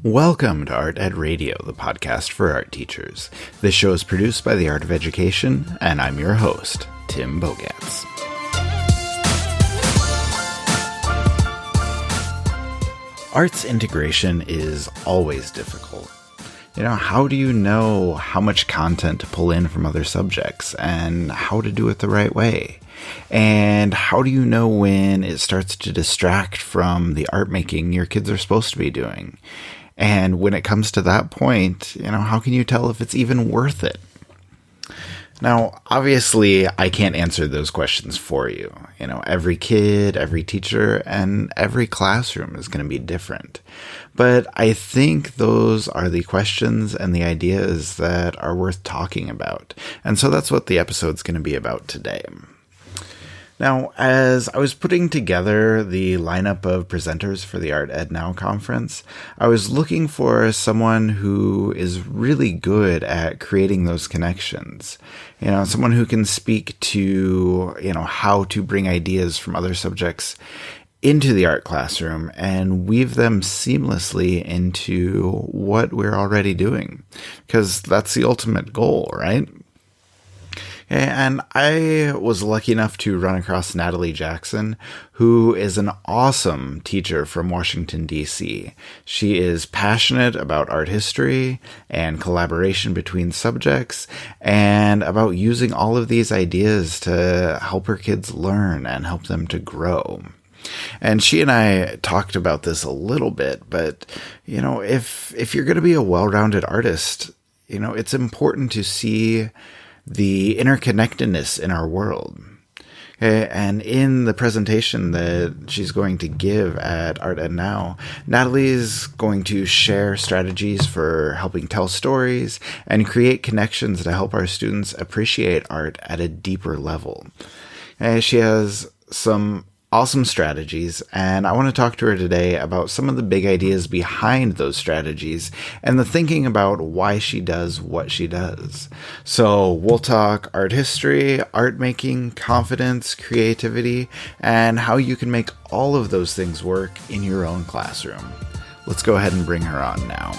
Welcome to Art Ed Radio, the podcast for art teachers. This show is produced by the Art of Education, and I'm your host, Tim Bogatz. Arts integration is always difficult. How do you know how much content to pull in from other subjects and how to do it the right way? And how do you know when it starts to distract from the art making your kids are supposed to be doing? And when it comes to that point, how can you tell if it's even worth it? Now, obviously, I can't answer those questions for you. Every kid, every teacher, and every classroom is going to be different. But I think those are the questions and the ideas that are worth talking about. And so that's what the episode's going to be about today. Now, as I was putting together the lineup of presenters for the Art Ed Now conference, I was looking for someone who is really good at creating those connections. Someone who can speak to, how to bring ideas from other subjects into the art classroom and weave them seamlessly into what we're already doing. Because that's the ultimate goal, right? And I was lucky enough to run across Natalie Jackson, who is an awesome teacher from Washington, D.C. She is passionate about art history and collaboration between subjects and about using all of these ideas to help her kids learn and help them to grow. And she and I talked about this a little bit, but, if you're going to be a well-rounded artist, it's important to see the interconnectedness in our world. Okay, and in the presentation that she's going to give at Art Ed Now, Natalie's going to share strategies for helping tell stories and create connections to help our students appreciate art at a deeper level. She has some awesome strategies, and I want to talk to her today about some of the big ideas behind those strategies and the thinking about why she does what she does. So we'll talk art history, art making, confidence, creativity, and how you can make all of those things work in your own classroom. Let's go ahead and bring her on now.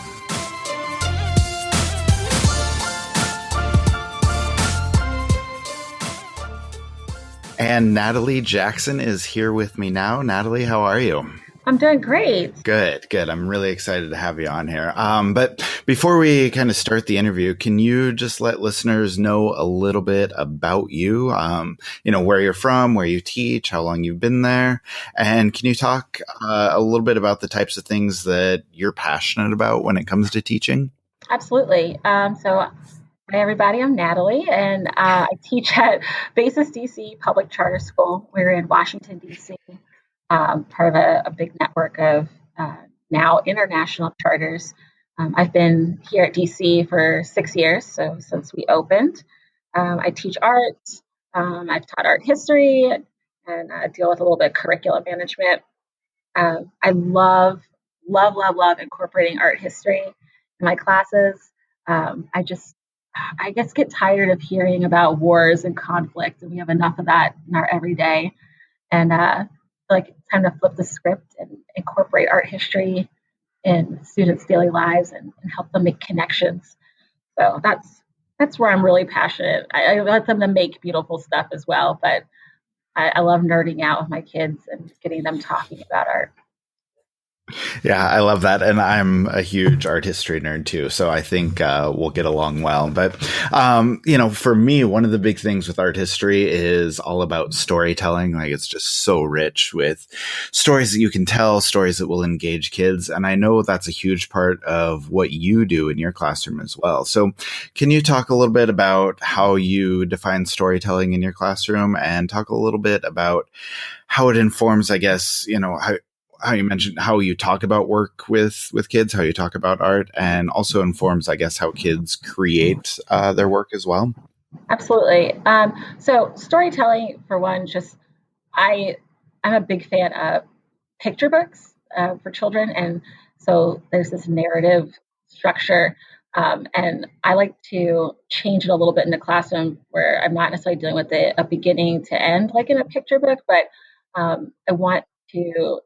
And Natalie Jackson is here with me now. Natalie, how are you? I'm doing great. Good. I'm really excited to have you on here. But before we kind of start the interview, can you just let listeners know a little bit about you? Where you're from, where you teach, how long you've been there, and can you talk a little bit about the types of things that you're passionate about when it comes to teaching? Absolutely. Hi, everybody. I'm Natalie, and I teach at Basis DC Public Charter School. We're in Washington, D.C., part of a big network of now international charters. I've been here at D.C. for 6 years, so since we opened. I teach art. I've taught art history and deal with a little bit of curriculum management. I love incorporating art history in my classes. I guess get tired of hearing about wars and conflict, and we have enough of that in our everyday. And it's time to flip the script and incorporate art history in students' daily lives and help them make connections. So that's where I'm really passionate. I want them to make beautiful stuff as well, but I love nerding out with my kids and getting them talking about art. Yeah, I love that. And I'm a huge art history nerd too. So I think we'll get along well. But, for me, one of the big things with art history is all about storytelling. It's just so rich with stories that you can tell, stories that will engage kids. And I know that's a huge part of what you do in your classroom as well. So can you talk a little bit about how you define storytelling in your classroom and talk a little bit about how it informs, I guess, how you mentioned how you talk about work with kids, how you talk about art, and also informs, I guess, how kids create their work as well? Absolutely. So storytelling, for one, I'm a big fan of picture books for children. And so there's this narrative structure. And I like to change it a little bit in the classroom where I'm not necessarily dealing with a beginning to end, like in a picture book, but I want to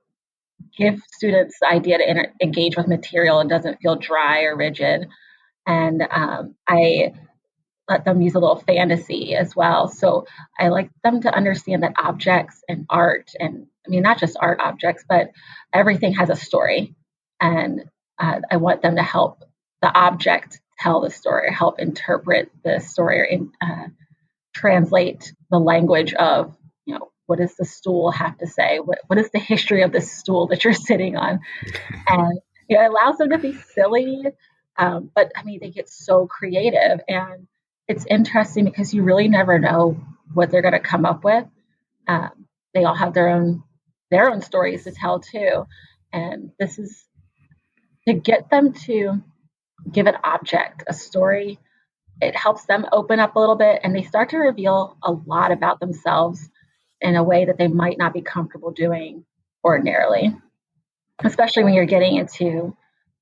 give students the idea to engage with material and doesn't feel dry or rigid. And I let them use a little fantasy as well. So I like them to understand that objects and art, and I mean, not just art objects, but everything has a story. And I want them to help the object tell the story, help interpret the story, or translate the language of, what does the stool have to say? What is the history of this stool that you're sitting on? And it allows them to be silly, but I mean, they get so creative, and it's interesting because you really never know what they're going to come up with. They all have their own stories to tell too, and this is to get them to give an object a story. It helps them open up a little bit, and they start to reveal a lot about themselves in a way that they might not be comfortable doing ordinarily, especially when you're getting into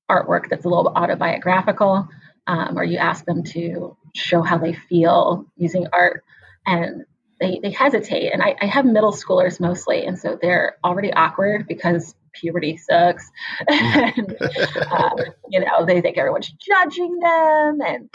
artwork that's a little autobiographical, or you ask them to show how they feel using art, and they hesitate. And I have middle schoolers mostly, and so they're already awkward because puberty sucks. And, they think everyone's judging them. And,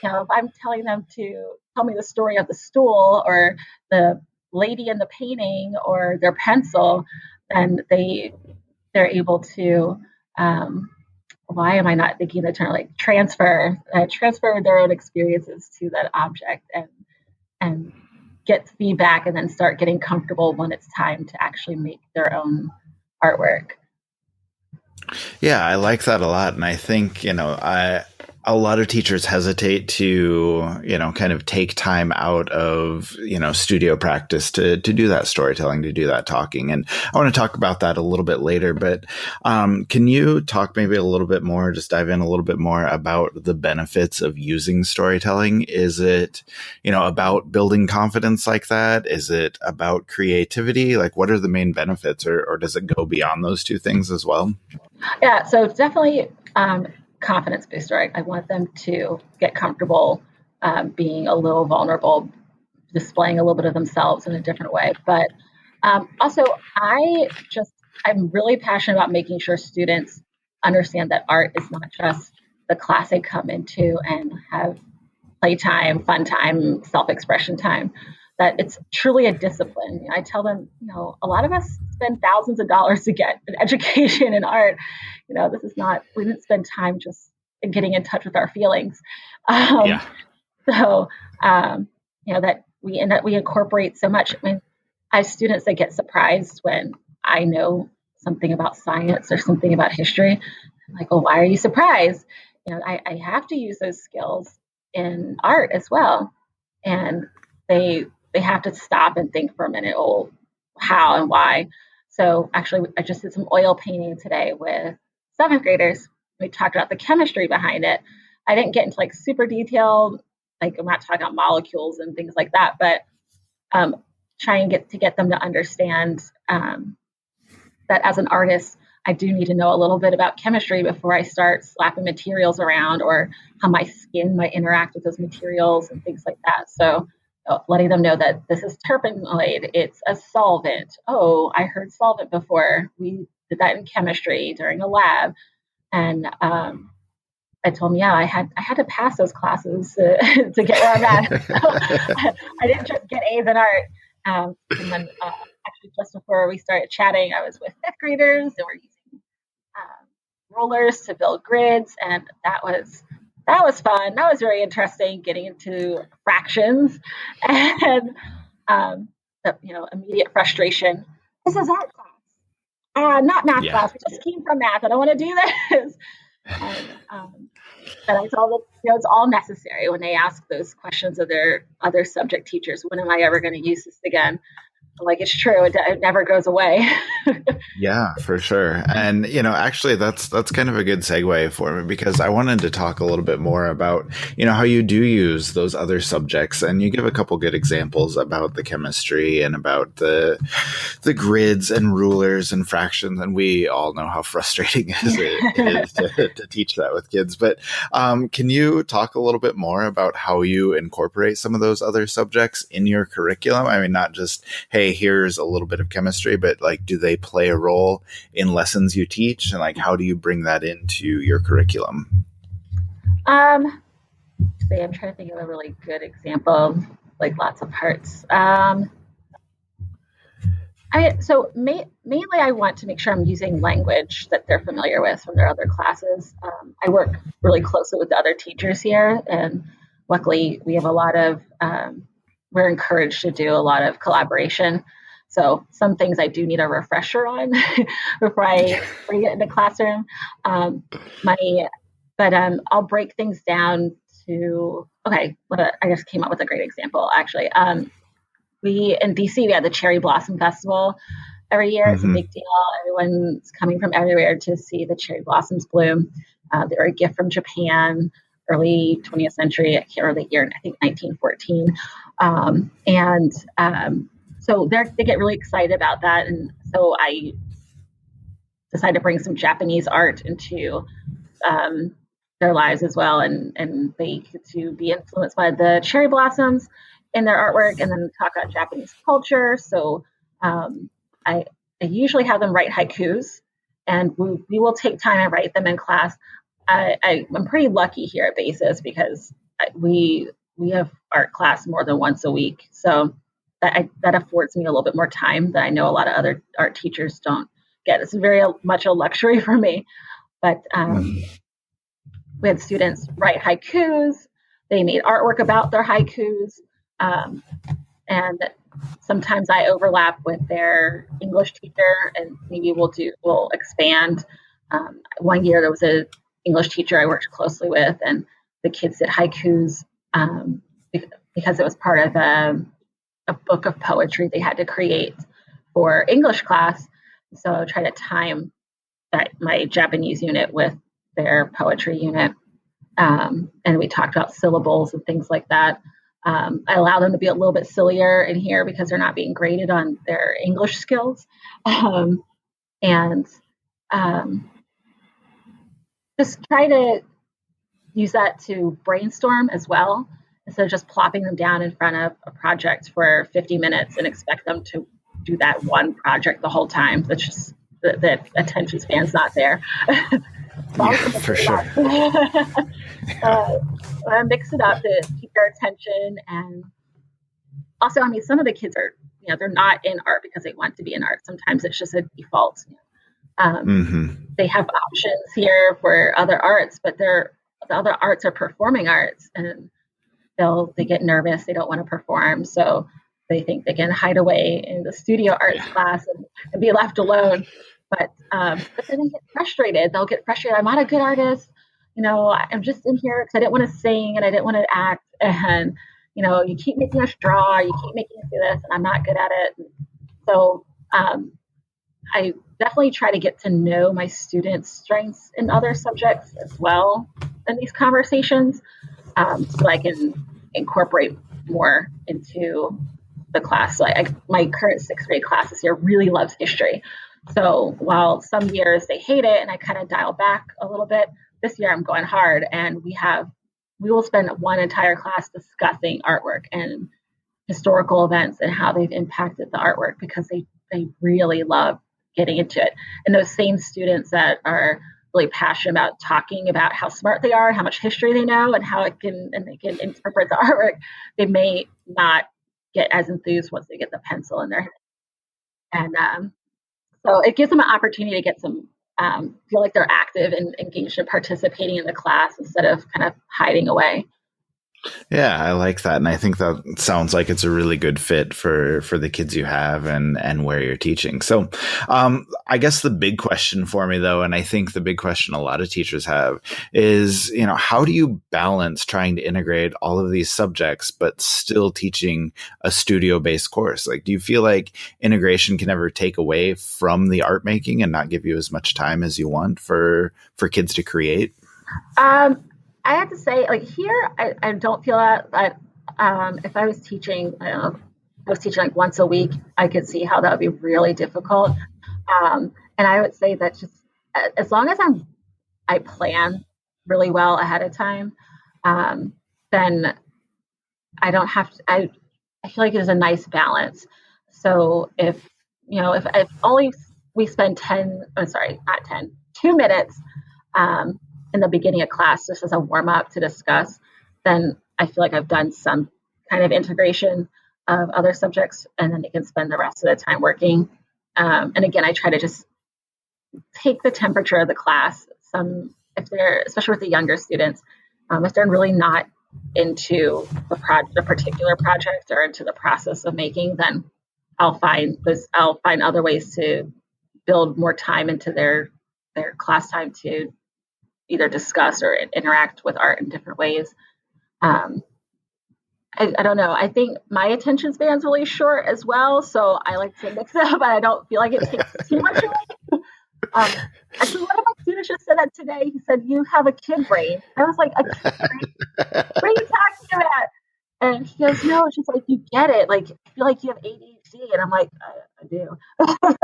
if I'm telling them to tell me the story of the stool or the lady in the painting or their pencil, then they're able to, why am I not thinking the term, like transfer their own experiences to that object and get feedback, and then start getting comfortable when it's time to actually make their own artwork. Yeah, I like that a lot. And I think, a lot of teachers hesitate to, kind of take time out of, studio practice to do that storytelling, to do that talking. And I want to talk about that a little bit later, but can you talk maybe a little bit more, just dive in a little bit more about the benefits of using storytelling? Is it, about building confidence like that? Is it about creativity? Like, what are the main benefits, or does it go beyond those two things as well? Yeah, so definitely confidence booster. I want them to get comfortable being a little vulnerable, displaying a little bit of themselves in a different way. But also, I'm really passionate about making sure students understand that art is not just the class they come into and have playtime, fun time, self-expression time, that it's truly a discipline. I tell them, a lot of us spend thousands of dollars to get an education in art. We didn't spend time just getting in touch with our feelings. So, that we incorporate so much. I mean, I have students that get surprised when I know something about science or something about history. I'm like, well, why are you surprised? I have to use those skills in art as well. And they have to stop and think for a minute, oh, how and why. So actually, I just did some oil painting today with 7th graders. We talked about the chemistry behind it. I didn't get into like super detailed, like I'm not talking about molecules and things like that, but trying to get them to understand that as an artist, I do need to know a little bit about chemistry before I start slapping materials around, or how my skin might interact with those materials and things like that. So letting them know that this is terpenoid, it's a solvent. Oh, I heard solvent before. We did that in chemistry during a lab. And I told them, yeah, I had to pass those classes to get where I'm at. So, I didn't just get A's in art. And then actually just before we started chatting, I was with 5th graders, and we're using rollers to build grids, and that was fun. That was very interesting, getting into fractions and immediate frustration. This is art class, not math class. We just came from math. I don't want to do this. But I told them, it's all necessary when they ask those questions of their other subject teachers. When am I ever going to use this again? Like, it's true. It never goes away. Yeah, for sure. And, actually that's kind of a good segue for me, because I wanted to talk a little bit more about, how you do use those other subjects. And you give a couple good examples about the chemistry and about the grids and rulers and fractions. And we all know how frustrating it is to teach that with kids. But can you talk a little bit more about how you incorporate some of those other subjects in your curriculum? I mean, not just, hey, hey, here's a little bit of chemistry, but like, do they play a role in lessons you teach? And like, how do you bring that into your curriculum? I'm trying to think of a really good example, like lots of parts. Mainly I want to make sure I'm using language that they're familiar with from their other classes. I work really closely with the other teachers here, and luckily we have a lot of, we're encouraged to do a lot of collaboration. So some things I do need a refresher on before I bring it in the classroom. Um, my, I'll break things down to, okay, I just came up with a great example actually. We in DC, we had the Cherry Blossom Festival every year. It's a big deal. Everyone's coming from everywhere to see the cherry blossoms bloom. They were a gift from Japan, early 20th century. I can't remember the year, I think 1914. So they get really excited about that. And so I decided to bring some Japanese art into their lives as well. And they get to be influenced by the cherry blossoms in their artwork, and then talk about Japanese culture. So I usually have them write haikus, and we will take time and write them in class. I'm pretty lucky here at Basis because we have art class more than once a week. So that affords me a little bit more time that I know a lot of other art teachers don't get. It's very much a luxury for me. But we had students write haikus. They made artwork about their haikus. And sometimes I overlap with their English teacher, and maybe we'll expand. One year there was an English teacher I worked closely with, and the kids did haikus because it was part of a book of poetry they had to create for English class. So I try to time my Japanese unit with their poetry unit. And we talked about syllables and things like that. I allow them to be a little bit sillier in here because they're not being graded on their English skills. Just try to use that to brainstorm as well, instead of just plopping them down in front of a project for 50 minutes and expect them to do that one project the whole time. That's just the attention span's not there. Yeah, for sure. Mix it up to keep their attention. And also, I mean, some of the kids are, they're not in art because they want to be in art. Sometimes it's just a default. They have options here for other arts, but the other arts are performing arts, and they get nervous. They don't want to perform. So they think they can hide away in the studio arts class and be left alone. But then they get frustrated. They'll get frustrated. I'm not a good artist. I'm just in here because I didn't want to sing and I didn't want to act. And, you keep making us draw, you keep making us do this, and I'm not good at it. So I definitely try to get to know my students' strengths in other subjects as well in these conversations, so I can incorporate more into the class. So my current 6th grade class this year really loves history. So while some years they hate it and I kind of dial back a little bit, this year I'm going hard, and we will spend one entire class discussing artwork and historical events and how they've impacted the artwork, because they really love getting into it. And those same students that are really passionate about talking about how smart they are, how much history they know, and how they can interpret the artwork, they may not get as enthused once they get the pencil in their hand. And so it gives them an opportunity to get some, feel like they're active and engaged in participating in the class instead of kind of hiding away. Yeah, I like that. And I think that sounds like it's a really good fit for the kids you have and where you're teaching. So I guess the big question for me, though, and I think the big question a lot of teachers have is, how do you balance trying to integrate all of these subjects, but still teaching a studio-based course? Like, do you feel like integration can ever take away from the art making and not give you as much time as you want for kids to create? I have to say, like here, I don't feel that. But if I was teaching, like once a week, I could see how that would be really difficult. And I would say that just as long as I plan really well ahead of time, then I don't have to. I feel like there's a nice balance. So if only we spend 2 minutes in the beginning of class, just as a warm up to discuss, then I feel like I've done some kind of integration of other subjects, and then they can spend the rest of the time working. And again, I try to just take the temperature of the class. If they're, especially with the younger students, if they're really not into the particular project or into the process of making, then I'll find other ways to build more time into their class time to either discuss or interact with art in different ways. I don't know. I think my attention span is really short as well, so I like to mix it up, but I don't feel like it takes too much away. Actually, one of my students just said that today. He said, "You have a kid brain." I was like, "A kid brain? What are you talking about?" And he goes, "No, it's just like you get it. Like I feel like you have ADHD," and I'm like, "I do." But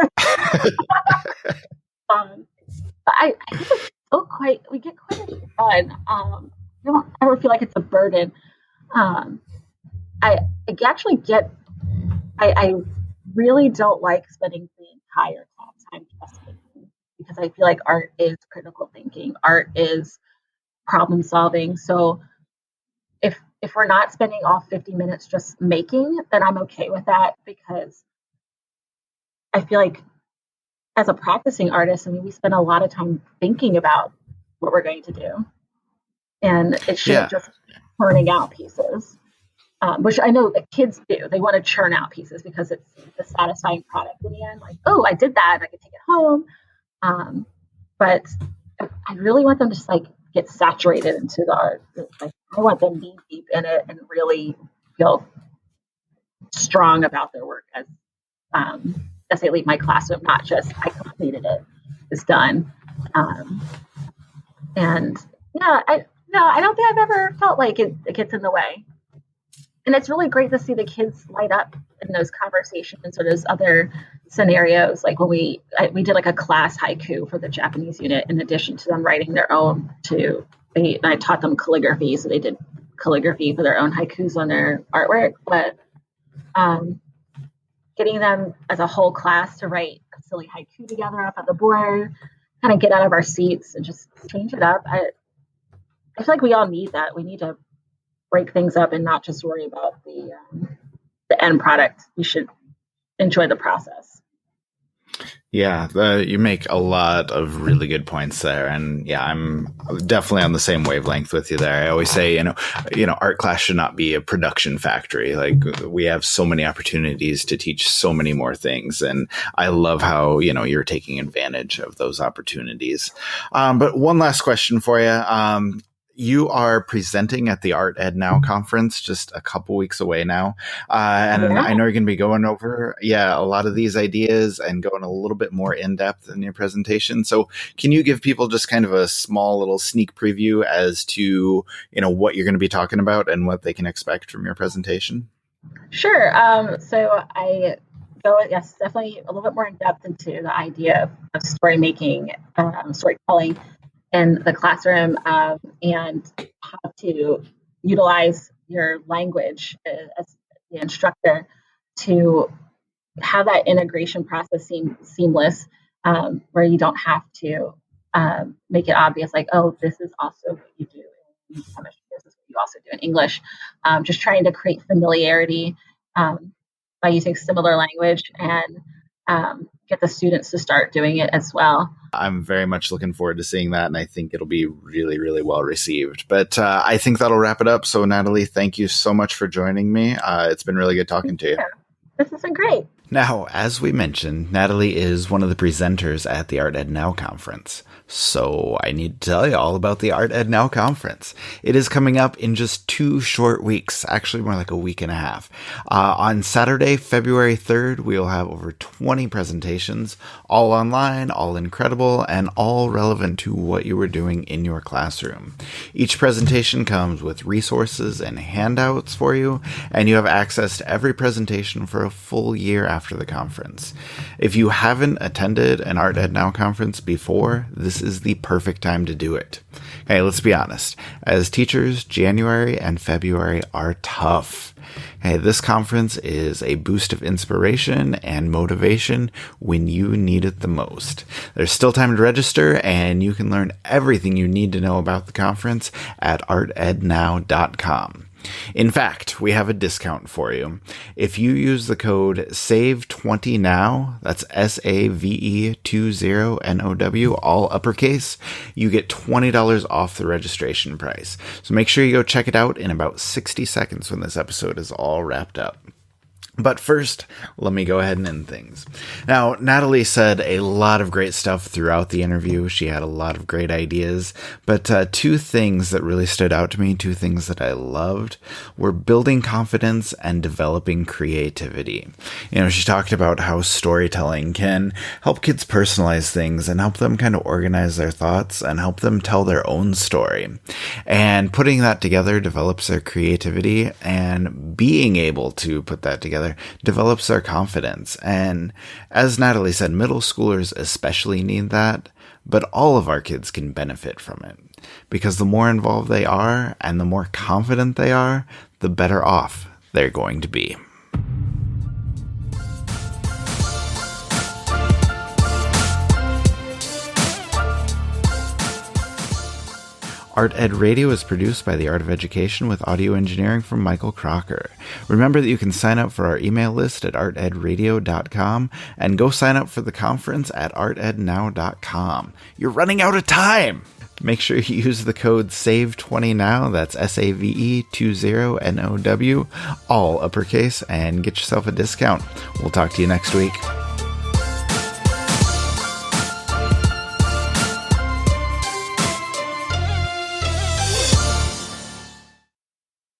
I think it's still we get quite a bit done. I don't ever feel like it's a burden. I actually I really don't like spending the entire time just thinking, because I feel like art is critical thinking. Art is problem solving. So if we're not spending all 50 minutes just making, then I'm okay with that, because I feel like as a practicing artist, I mean, we spend a lot of time thinking about what we're going to do, and it shouldn't just churning out pieces, which I know that kids do. They want to churn out pieces because it's the satisfying product in the end. Like, oh, I did that, I can take it home. But I really want them to just like get saturated into the art. Like, I want them knee deep in it and really feel strong about their work as they leave my classroom, not just I completed it, it's done. And yeah, I don't think I've ever felt like it gets in the way. And it's really great to see the kids light up in those conversations or those other scenarios. Like when we did like a class haiku for the Japanese unit, in addition to them writing their own I taught them calligraphy, so they did calligraphy for their own haikus on their artwork. But getting them as a whole class to write a silly haiku together up on the board, kind of get out of our seats and just change it up. I feel like we all need that. We need to break things up and not just worry about the end product. We should enjoy the process. Yeah, you make a lot of really good points there, and yeah, I'm definitely on the same wavelength with you there. I always say, you know, art class should not be a production factory. Like, we have so many opportunities to teach so many more things, and I love how, you know, you're taking advantage of those opportunities. But one last question for you. You are presenting at the Art Ed Now conference just a couple weeks away now. And I know you're going to be going over, a lot of these ideas and going a little bit more in depth in your presentation. So can you give people just kind of a small little sneak preview as to, you know, what you're going to be talking about and what they can expect from your presentation? Sure. So I go, definitely a little bit more in depth into the idea of story making, storytelling in the classroom, and how to utilize your language as the instructor to have that integration process seamless, where you don't have to make it obvious, like, oh, this is also what you do in chemistry, this is what you also do in English. Just trying to create familiarity by using similar language and get the students to start doing it as well. I'm very much looking forward to seeing that, and I think it'll be really, really well received. But I think that'll wrap it up. So, Natalie, thank you so much for joining me. It's been really good talking to you. This has been great. Now, as we mentioned, Natalie is one of the presenters at the Art Ed Now conference. So I need to tell you all about the Art Ed Now conference. It is coming up in just 2 short weeks, actually more like a week and a half. On Saturday, February 3rd, we'll have over 20 presentations, all online, all incredible, and all relevant to what you were doing in your classroom. Each presentation comes with resources and handouts for you, and you have access to every presentation for a full year after the conference. If you haven't attended an Art Ed Now conference before, this is the perfect time to do it. Hey, let's be honest. As teachers, January and February are tough. Hey, this conference is a boost of inspiration and motivation when you need it the most. There's still time to register, and you can learn everything you need to know about the conference at artednow.com. In fact, we have a discount for you. If you use the code SAVE20NOW, that's SAVE20NOW, all uppercase, you get $20 off the registration price. So make sure you go check it out in about 60 seconds when this episode is all wrapped up. But first, let me go ahead and end things. Now, Natalie said a lot of great stuff throughout the interview. She had a lot of great ideas, but two things that really stood out to me, two things that I loved, were building confidence and developing creativity. You know, she talked about how storytelling can help kids personalize things and help them kind of organize their thoughts and help them tell their own story. And putting that together develops their creativity, and being able to put that together develops their confidence. And as Natalie said, middle schoolers especially need that, but all of our kids can benefit from it, because the more involved they are and the more confident they are, the better off they're going to be. Art Ed Radio is produced by The Art of Education with audio engineering from Michael Crocker. Remember that you can sign up for our email list at artedradio.com and go sign up for the conference at artednow.com. You're running out of time! Make sure you use the code SAVE20NOW, that's SAVE20NOW, all uppercase, and get yourself a discount. We'll talk to you next week.